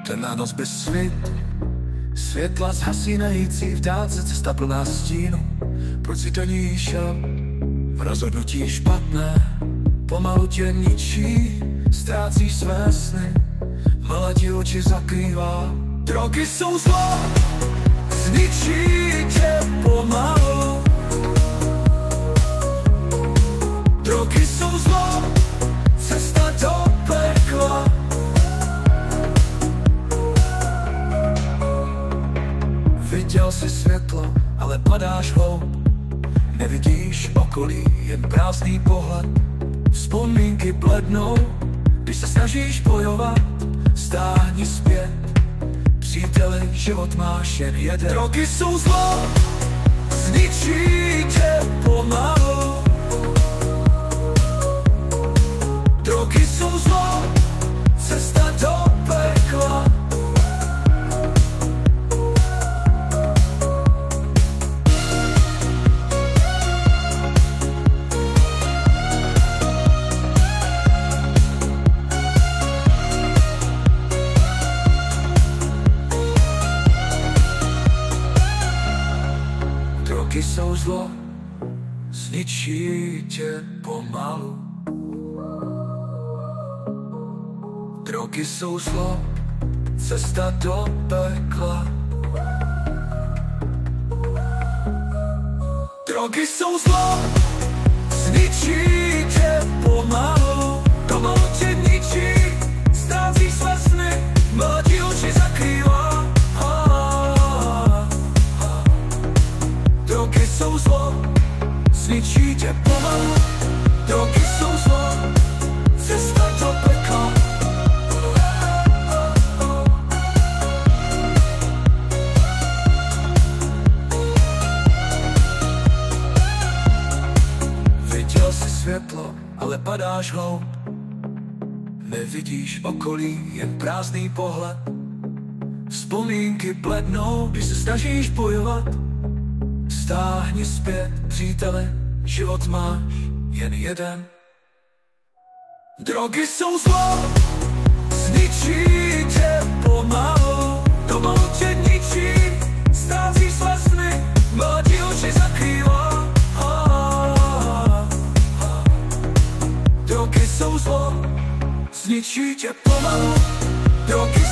Temná noc bez svit, světla zhasínající v dálce, cesta plná stínu. Proč si do ní šel? V rozhodnutí špatné, pomalu tě ničí, ztrácíš své sny, mala ti oči zakrývá. Drogy jsou zlo, zničí tě pomalu. Drogy jsou zlo, cesta do pekla. Viděl jsi světlo, ale padáš hloub. Nevidíš okolí, jen prázdný pohled. Vzpomínky blednou, když se snažíš bojovat. Stáhni zpět, příteli, život máš jen jeden. Drogy jsou zlo, zničí tě pomalu. Drogy jsou zlo, cesta do pekla. Drogy jsou zlo, zničí tě pomalu. Drogy jsou zlo, cesta do pekla. Drogy jsou zlo, zničí tě pomalu. Pomalu tě ničí, ztrácíš své sny, mladí oči zakrývá. Drogy jsou zlo, zničí tě pomalu. Drogy jsou zlo, cesta do pekla. Viděl jsi světlo, ale padáš hloub. Nevidíš okolí, jen prázdný pohled. Vzpomínky blednou, když se snažíš bojovat. Stáhni zpět, příteli, život máš jen jeden. Drogy jsou zlo, zničí tě pomalu. Pomalu tě ničí, ztrácíš své sny, mladí oči zakrývá. Drogy jsou zlo, zničí tě pomalu. Drogy